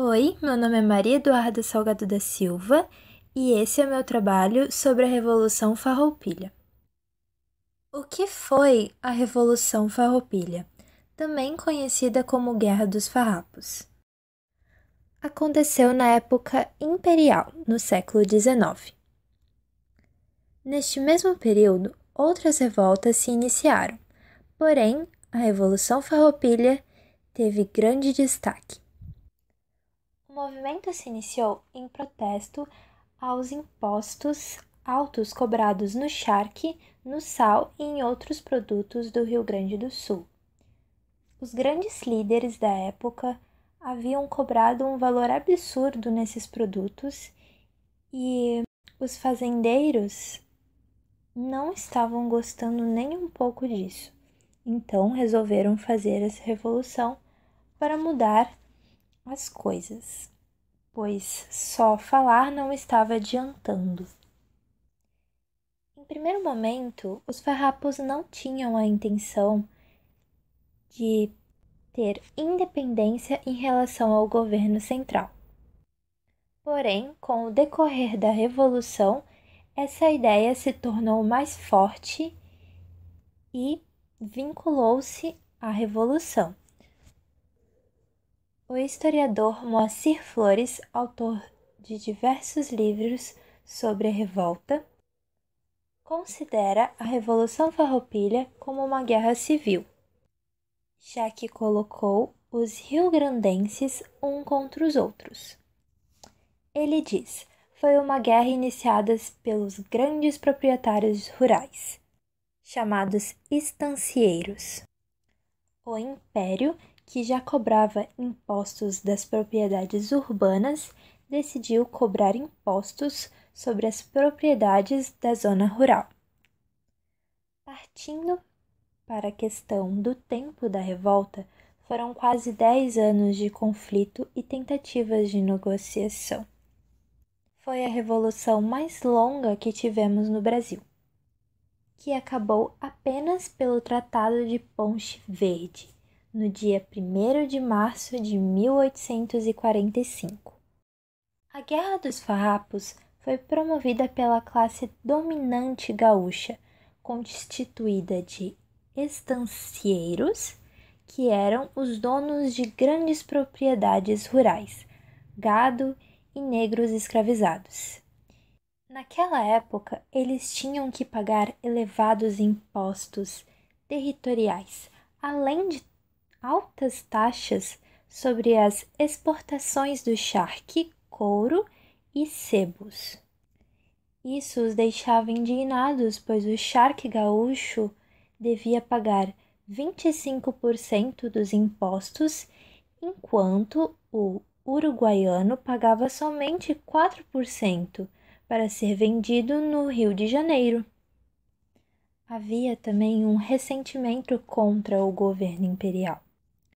Oi, meu nome é Maria Eduarda Salgado da Silva e esse é meu trabalho sobre a Revolução Farroupilha. O que foi a Revolução Farroupilha, também conhecida como Guerra dos Farrapos? Aconteceu na época imperial, no século XIX. Neste mesmo período, outras revoltas se iniciaram, porém, a Revolução Farroupilha teve grande destaque. O movimento se iniciou em protesto aos impostos altos cobrados no charque, no sal e em outros produtos do Rio Grande do Sul. Os grandes líderes da época haviam cobrado um valor absurdo nesses produtos e os fazendeiros não estavam gostando nem um pouco disso. Então resolveram fazer essa revolução para mudar as coisas, pois só falar não estava adiantando. Em primeiro momento, os farrapos não tinham a intenção de ter independência em relação ao governo central. Porém, com o decorrer da Revolução, essa ideia se tornou mais forte e vinculou-se à Revolução. O historiador Moacir Flores, autor de diversos livros sobre a revolta, considera a Revolução Farroupilha como uma guerra civil, já que colocou os rio-grandenses um contra os outros. Ele diz: foi uma guerra iniciada pelos grandes proprietários rurais, chamados estancieiros. O império, que já cobrava impostos das propriedades urbanas, decidiu cobrar impostos sobre as propriedades da zona rural. Partindo para a questão do tempo da revolta, foram quase 10 anos de conflito e tentativas de negociação. Foi a revolução mais longa que tivemos no Brasil, que acabou apenas pelo Tratado de Ponte Verde, no dia 1º de março de 1845. A Guerra dos Farrapos foi promovida pela classe dominante gaúcha, constituída de estancieiros, que eram os donos de grandes propriedades rurais, gado e negros escravizados. Naquela época, eles tinham que pagar elevados impostos territoriais, além de altas taxas sobre as exportações do charque, couro e sebos. Isso os deixava indignados, pois o charque gaúcho devia pagar 25% dos impostos, enquanto o uruguaiano pagava somente 4% para ser vendido no Rio de Janeiro. Havia também um ressentimento contra o governo imperial,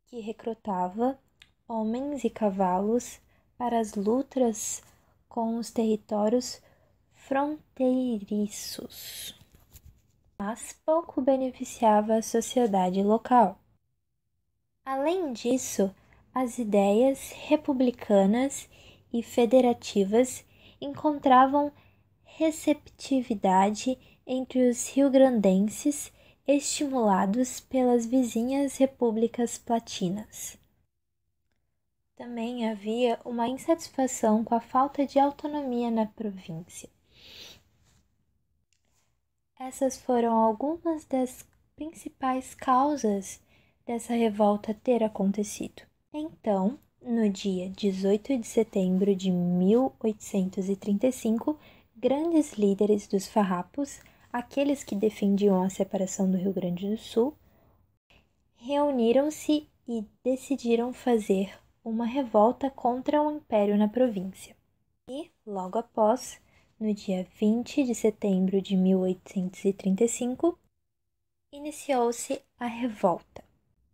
que recrutava homens e cavalos para as lutas com os territórios fronteiriços, mas pouco beneficiava a sociedade local. Além disso, as ideias republicanas e federativas encontravam receptividade entre os rio-grandenses, estimulados pelas vizinhas repúblicas platinas. Também havia uma insatisfação com a falta de autonomia na província. Essas foram algumas das principais causas dessa revolta ter acontecido. Então, no dia 18 de setembro de 1835, grandes líderes dos farrapos, aqueles que defendiam a separação do Rio Grande do Sul, reuniram-se e decidiram fazer uma revolta contra o império na província. E, logo após, no dia 20 de setembro de 1835, iniciou-se a revolta.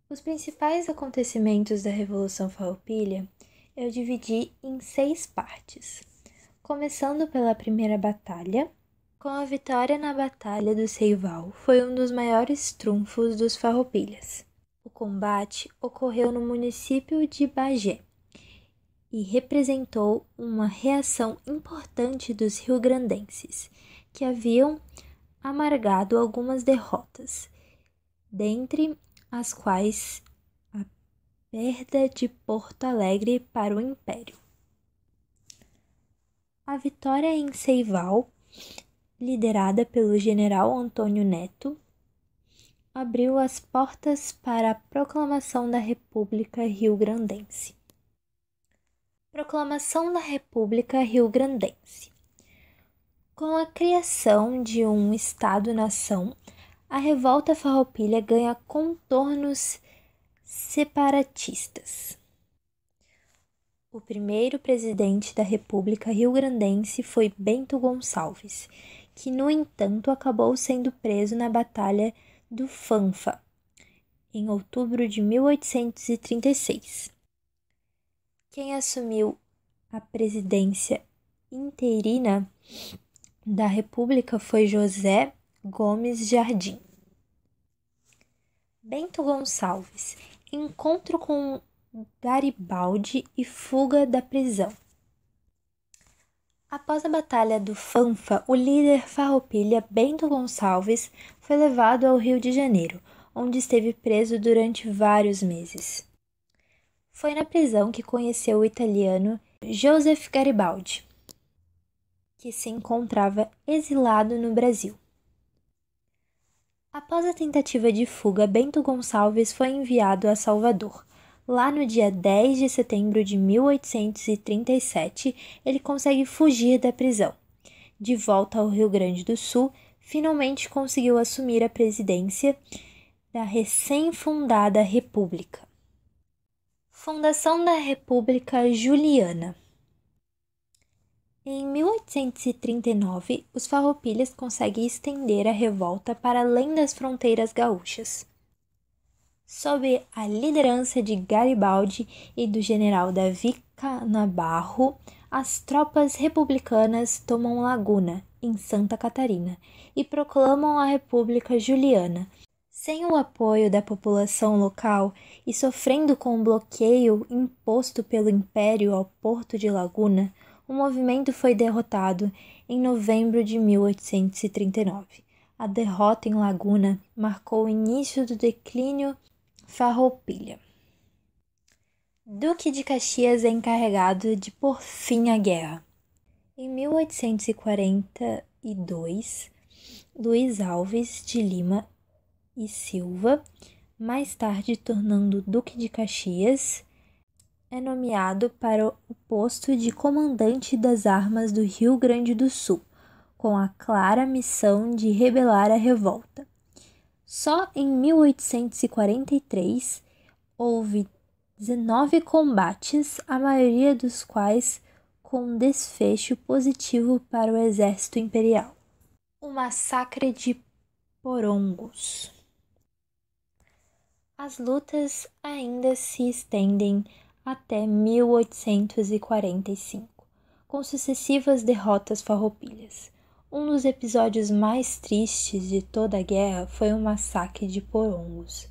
Os principais acontecimentos da Revolução Farroupilha eu dividi em 6 partes, começando pela primeira batalha. Com a vitória na Batalha do Ceival, foi um dos maiores trunfos dos farroupilhas. O combate ocorreu no município de Bagé e representou uma reação importante dos rio-grandenses, que haviam amargado algumas derrotas, dentre as quais a perda de Porto Alegre para o Império. A vitória em Seival, liderada pelo general Antônio Neto, abriu as portas para a proclamação da República Rio-Grandense. Proclamação da República Rio-Grandense. Com a criação de um Estado-nação, a revolta farroupilha ganha contornos separatistas. O primeiro presidente da República Rio-Grandense foi Bento Gonçalves, que, no entanto, acabou sendo preso na Batalha do Fanfa, em outubro de 1836. Quem assumiu a presidência interina da República foi José Gomes Jardim. Bento Gonçalves, encontro com Garibaldi e fuga da prisão. Após a Batalha do Fanfa, o líder farroupilha Bento Gonçalves foi levado ao Rio de Janeiro, onde esteve preso durante vários meses. Foi na prisão que conheceu o italiano Joseph Garibaldi, que se encontrava exilado no Brasil. Após a tentativa de fuga, Bento Gonçalves foi enviado a Salvador. Lá no dia 10 de setembro de 1837, ele consegue fugir da prisão. De volta ao Rio Grande do Sul, finalmente conseguiu assumir a presidência da recém-fundada República. Fundação da República Juliana. Em 1839, os farroupilhas conseguem estender a revolta para além das fronteiras gaúchas. Sob a liderança de Garibaldi e do general Davi Canabarro, as tropas republicanas tomam Laguna, em Santa Catarina, e proclamam a República Juliana. Sem o apoio da população local e sofrendo com o bloqueio imposto pelo Império ao porto de Laguna, o movimento foi derrotado em novembro de 1839. A derrota em Laguna marcou o início do declínio farroupilha. Duque de Caxias é encarregado de pôr fim à guerra. Em 1842, Luiz Alves de Lima e Silva, mais tarde tornando Duque de Caxias, é nomeado para o posto de comandante das armas do Rio Grande do Sul, com a clara missão de rebelar a revolta. Só em 1843 houve 19 combates, a maioria dos quais com desfecho positivo para o exército imperial. O massacre de Porongos. As lutas ainda se estendem até 1845, com sucessivas derrotas farroupilhas. Um dos episódios mais tristes de toda a guerra foi o massacre de Porongos,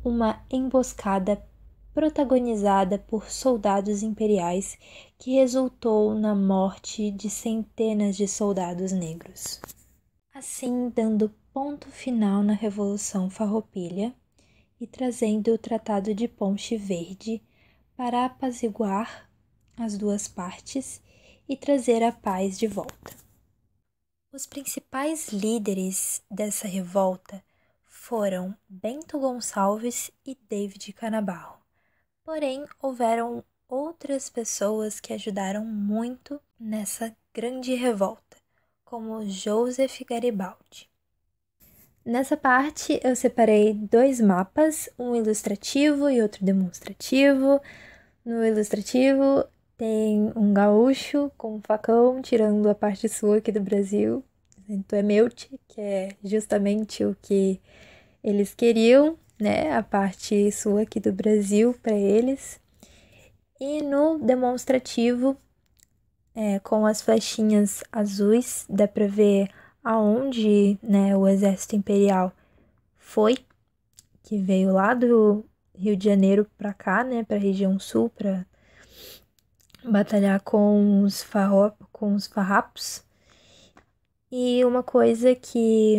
uma emboscada protagonizada por soldados imperiais que resultou na morte de centenas de soldados negros. Assim, dando ponto final na Revolução Farroupilha e trazendo o Tratado de Ponte Verde para apaziguar as duas partes e trazer a paz de volta. Os principais líderes dessa revolta foram Bento Gonçalves e David Canabarro. Porém, houveram outras pessoas que ajudaram muito nessa grande revolta, como Joseph Garibaldi. Nessa parte, eu separei 2 mapas, um ilustrativo e outro demonstrativo. No ilustrativo, tem um gaúcho com um facão tirando a parte sul aqui do Brasil, então é Meute, que é justamente o que eles queriam, né? A parte sul aqui do Brasil para eles. E no demonstrativo, com as flechinhas azuis, dá para ver aonde, né, o exército imperial foi, que veio lá do Rio de Janeiro para cá, né, para a região sul, para batalhar com os farrapos. E uma coisa que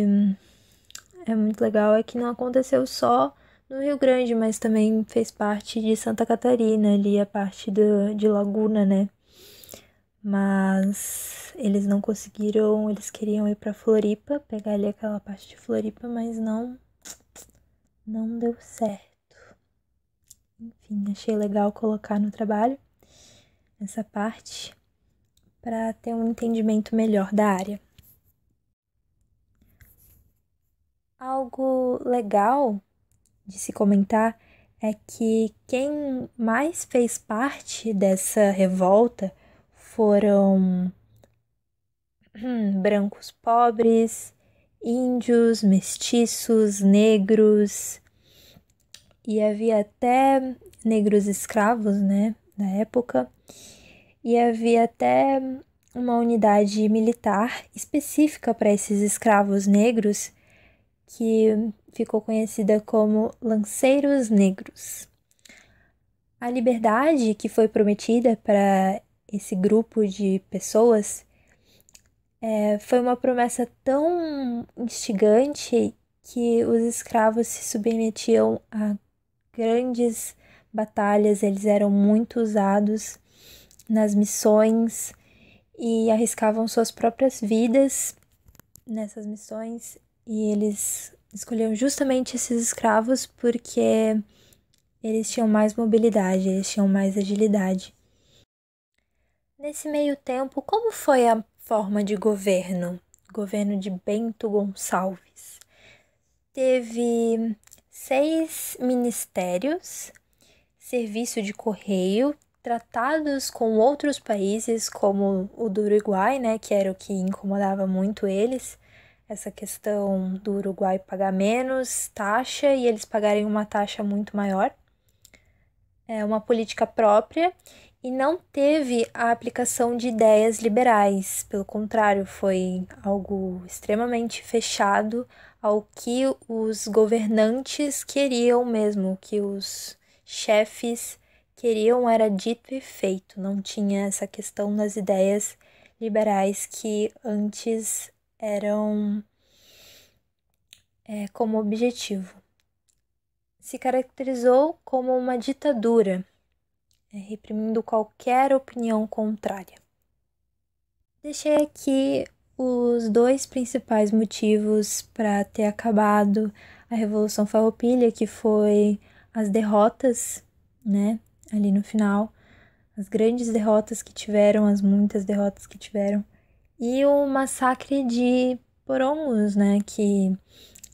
é muito legal é que não aconteceu só no Rio Grande, mas também fez parte de Santa Catarina, ali a parte de Laguna, né? Mas eles não conseguiram, eles queriam ir pra Floripa, pegar ali aquela parte de Floripa, mas não deu certo. Enfim, achei legal colocar no trabalho essa parte para ter um entendimento melhor da área. Algo legal de se comentar é que quem mais fez parte dessa revolta foram brancos pobres, índios, mestiços, negros, e havia até negros escravos, né, na época, e havia até uma unidade militar específica para esses escravos negros que ficou conhecida como Lanceiros Negros. A liberdade que foi prometida para esse grupo de pessoas foi uma promessa tão instigante que os escravos se submetiam a grandes batalhas, eles eram muito usados nas missões e arriscavam suas próprias vidas nessas missões, e eles escolheram justamente esses escravos porque eles tinham mais mobilidade, eles tinham mais agilidade. Nesse meio tempo, como foi a forma de governo de Bento Gonçalves? Teve 6 ministérios, serviço de correio, tratados com outros países, como o do Uruguai, né, que era o que incomodava muito eles, essa questão do Uruguai pagar menos taxa e eles pagarem uma taxa muito maior. É uma política própria e não teve a aplicação de ideias liberais. Pelo contrário, foi algo extremamente fechado ao que os governantes queriam mesmo, o que os chefes queriam era dito e feito. Não tinha essa questão das ideias liberais que antes eram como objetivo. Se caracterizou como uma ditadura, reprimindo qualquer opinião contrária. Deixei aqui os 2 principais motivos para ter acabado a Revolução Farroupilha, que foi as derrotas, né, ali no final, as grandes derrotas que tiveram, as muitas derrotas que tiveram, e o massacre de Porongos, né, que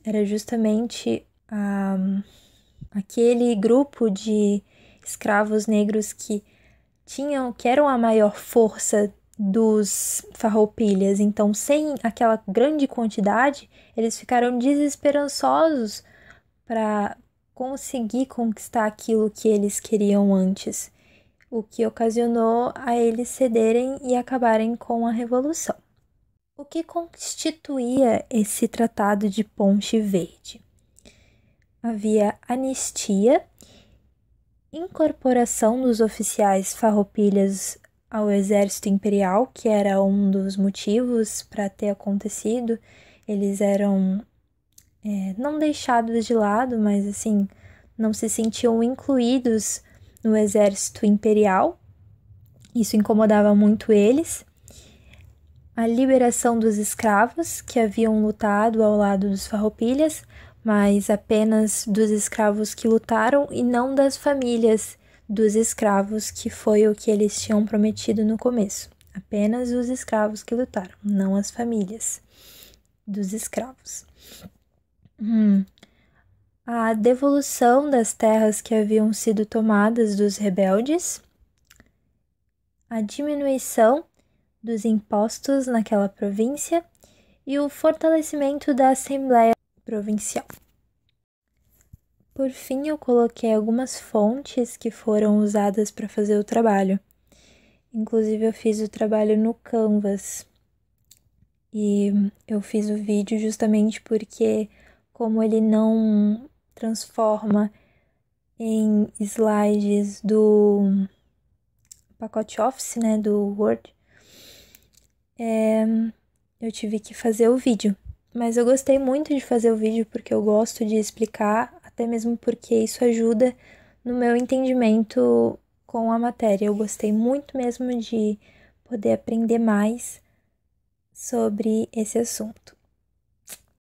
era justamente aquele grupo de escravos negros que eram a maior força dos farroupilhas. Então, sem aquela grande quantidade, eles ficaram desesperançosos para conseguir conquistar aquilo que eles queriam antes, o que ocasionou a eles cederem e acabarem com a revolução. O que constituía esse Tratado de Ponte Verde? Havia anistia, incorporação dos oficiais farroupilhas ao exército imperial, que era um dos motivos para ter acontecido. Eles eram não deixados de lado, mas assim, não se sentiam incluídos no exército imperial. Isso incomodava muito eles. A liberação dos escravos que haviam lutado ao lado dos farroupilhas, mas apenas dos escravos que lutaram e não das famílias dos escravos, que foi o que eles tinham prometido no começo. Apenas os escravos que lutaram, não as famílias dos escravos. A devolução das terras que haviam sido tomadas dos rebeldes, a diminuição dos impostos naquela província e o fortalecimento da Assembleia Provincial. Por fim, eu coloquei algumas fontes que foram usadas para fazer o trabalho. Inclusive, eu fiz o trabalho no Canvas. E eu fiz o vídeo justamente porque, como ele não transforma em slides do pacote Office, né, do Word, eu tive que fazer o vídeo. Mas eu gostei muito de fazer o vídeo porque eu gosto de explicar, até mesmo porque isso ajuda no meu entendimento com a matéria. Eu gostei muito mesmo de poder aprender mais sobre esse assunto.